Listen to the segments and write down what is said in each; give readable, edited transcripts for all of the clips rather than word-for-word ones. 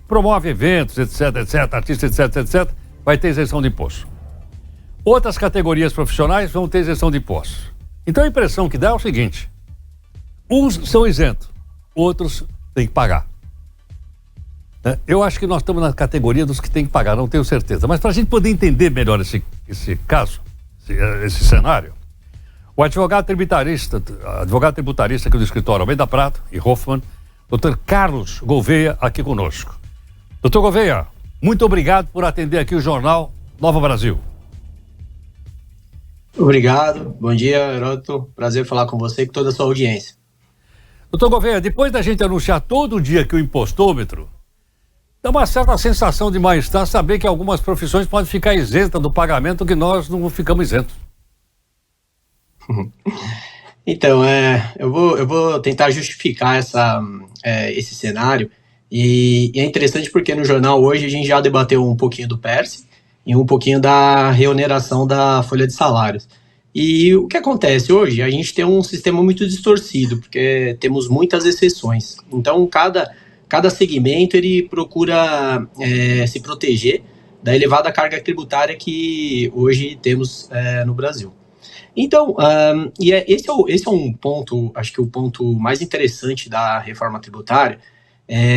promove eventos, etc, etc, artistas, etc, etc, vai ter isenção de imposto. Outras categorias profissionais vão ter isenção de impostos. Então a impressão que dá é o seguinte: uns são isentos, outros têm que pagar. Eu acho que nós estamos na categoria dos que têm que pagar, não tenho certeza. Mas para a gente poder entender melhor esse caso, esse cenário, o advogado tributarista aqui do escritório Almeida Prado e Hoffman, Dr. Carlos Gouveia, aqui conosco. Dr. Gouveia, muito obrigado por atender aqui o Jornal Nova Brasil. Obrigado, bom dia, Heródoto. Prazer falar com você e com toda a sua audiência. Dr. Gouveia, depois da gente anunciar todo dia que o impostômetro, dá uma certa sensação de mal-estar saber que algumas profissões podem ficar isentas do pagamento que nós não ficamos isentos. Então, eu vou tentar justificar esse cenário, e é interessante porque no jornal hoje a gente já debateu um pouquinho do PERSE e um pouquinho da reoneração da folha de salários. E o que acontece hoje? A gente tem um sistema muito distorcido, porque temos muitas exceções. Então, cada segmento ele procura se proteger da elevada carga tributária que hoje temos no Brasil. Então, esse é um ponto, acho que o ponto mais interessante da reforma tributária,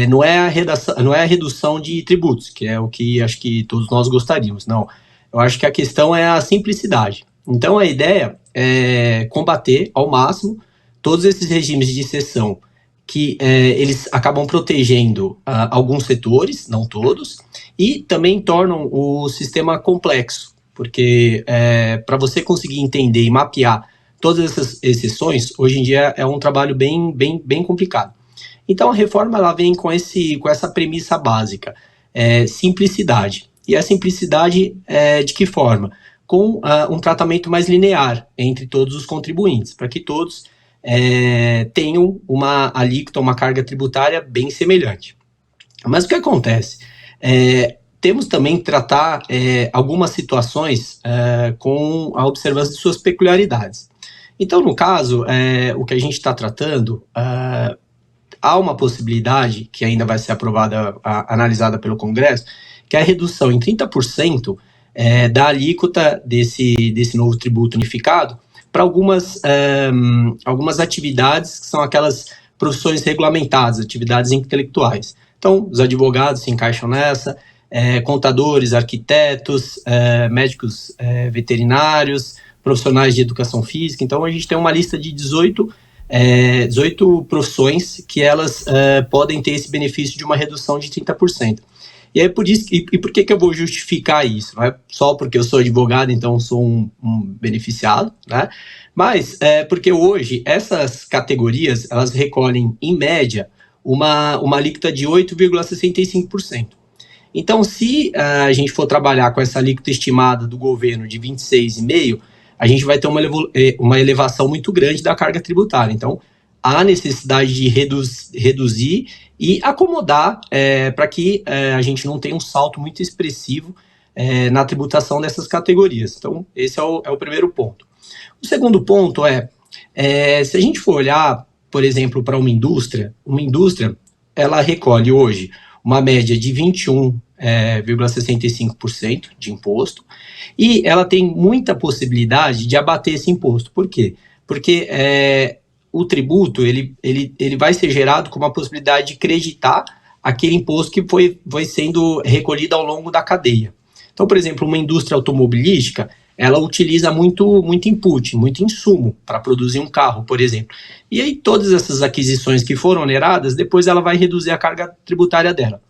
não é a redução de tributos, que é o que acho que todos nós gostaríamos, não. Eu acho que a questão é a simplicidade. Então, a ideia é combater ao máximo todos esses regimes de exceção que eles acabam protegendo alguns setores, não todos, e também tornam o sistema complexo, porque para você conseguir entender e mapear todas essas exceções, hoje em dia é um trabalho bem complicado. Então a reforma ela vem com essa premissa básica, simplicidade. E a simplicidade de que forma? Com um tratamento mais linear entre todos os contribuintes, para que todos tenham uma alíquota, uma carga tributária bem semelhante. Mas o que acontece? Temos também que tratar algumas situações com a observância de suas peculiaridades. Então, no caso, o que a gente está tratando, há uma possibilidade, que ainda vai ser analisada pelo Congresso, que é a redução em 30% da alíquota desse novo tributo unificado para algumas atividades que são aquelas profissões regulamentadas, atividades intelectuais. Então, os advogados se encaixam nessa, contadores, arquitetos, médicos veterinários, profissionais de educação física. Então, a gente tem uma lista de 18 profissões que elas podem ter esse benefício de uma redução de 30%. E aí, por que eu vou justificar isso? Não é só porque eu sou advogado, então sou um beneficiado, né? Mas porque hoje essas categorias, elas recolhem, em média, uma alíquota de 8,65%. Então, se a gente for trabalhar com essa alíquota estimada do governo de 26,5%, a gente vai ter uma elevação muito grande da carga tributária. Então, há necessidade de reduzir e acomodar para que a gente não tenha um salto muito expressivo na tributação dessas categorias. Então, esse é o primeiro ponto. O segundo ponto se a gente for olhar, por exemplo, para uma indústria ela recolhe hoje uma média de 21,65% de imposto, e ela tem muita possibilidade de abater esse imposto. Por quê? Porque o tributo ele vai ser gerado com uma possibilidade de creditar aquele imposto que foi sendo recolhido ao longo da cadeia. Então, por exemplo, uma indústria automobilística, ela utiliza muito input, muito insumo para produzir um carro, por exemplo. E aí todas essas aquisições que foram oneradas, depois ela vai reduzir a carga tributária dela.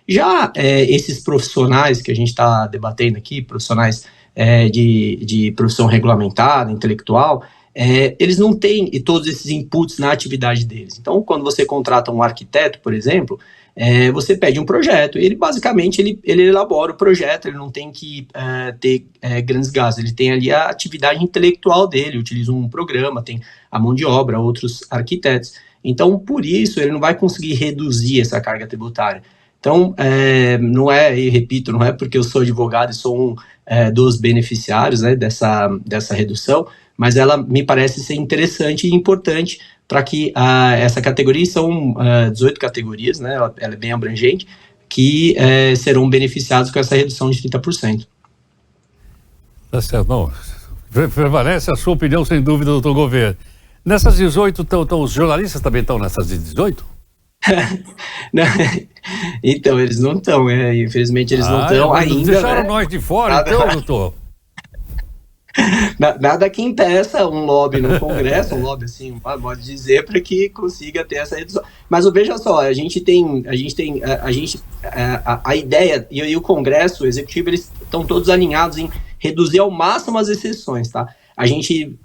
Já esses profissionais que a gente está debatendo aqui, profissionais de profissão regulamentada, intelectual, eles não têm todos esses inputs na atividade deles. Então, quando você contrata um arquiteto, por exemplo, você pede um projeto, e ele basicamente ele elabora o projeto, ele não tem que ter grandes gastos, ele tem ali a atividade intelectual dele, utiliza um programa, tem a mão de obra, outros arquitetos. Então, por isso, ele não vai conseguir reduzir essa carga tributária. Então, não é porque eu sou advogado e sou um dos beneficiários, né, dessa redução, mas ela me parece ser interessante e importante para que essa categoria, são 18 categorias, né, ela é bem abrangente, que serão beneficiados com essa redução de 30%. Tá certo, não. Prevalece a sua opinião, sem dúvida, doutor Gouveia. Nessas 18, os jornalistas também estão nessas 18? Não, então, eles não estão, infelizmente eles não estão ainda. Deixaram nós de fora, então, doutor? Nada que impeça um lobby no Congresso, um lobby assim, pode dizer, para que consiga ter essa redução. Mas veja só, a ideia e o Congresso, o Executivo, eles estão todos alinhados em reduzir ao máximo as exceções, tá? A gente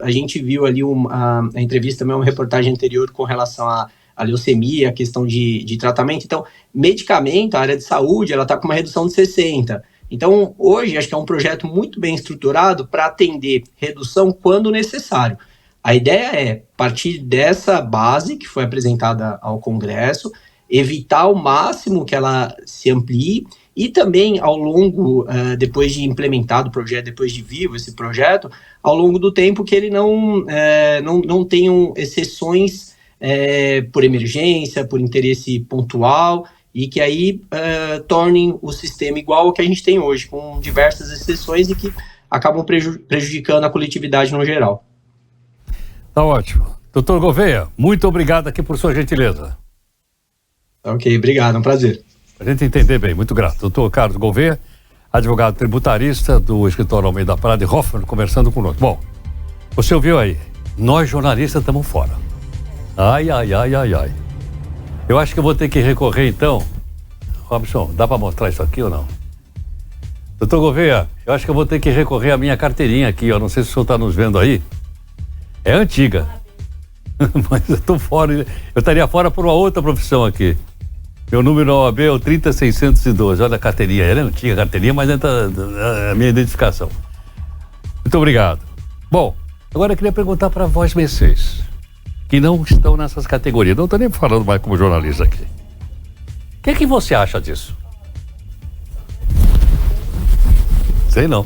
viu ali a entrevista, também uma reportagem anterior com relação a leucemia, a questão de tratamento. Então, medicamento, a área de saúde, ela está com uma redução de 60%. Então, hoje, acho que é um projeto muito bem estruturado para atender redução quando necessário. A ideia é, partir dessa base que foi apresentada ao Congresso, evitar ao máximo que ela se amplie e também ao longo, depois de implementado o projeto, depois de vivo esse projeto, ao longo do tempo que ele não tenham exceções por emergência, por interesse pontual, e que aí tornem o sistema igual ao que a gente tem hoje, com diversas exceções e que acabam prejudicando a coletividade no geral. Tá ótimo. Doutor Gouveia, muito obrigado aqui por sua gentileza. Ok, obrigado, é um prazer. A gente entender bem, muito grato. Doutor Carlos Gouveia, advogado tributarista do escritório Almeida Prado e Hoffman, conversando conosco. Bom, você ouviu aí, nós jornalistas estamos fora. Ai. Eu acho que eu vou ter que recorrer, então. Robson, dá para mostrar isso aqui ou não? Doutor Gouveia, eu acho que eu vou ter que recorrer à minha carteirinha aqui, ó. Não sei se o senhor está nos vendo aí. É antiga. Mas eu estou fora. Eu estaria fora por uma outra profissão aqui. Meu número na OAB é o 30612. Olha a carteirinha. Ela é antiga a carteirinha, mas entra a minha identificação. Muito obrigado. Bom, agora eu queria perguntar para vós, vocês, que não estão nessas categorias. Não estou nem falando mais como jornalista aqui. O que você acha disso? Sei não.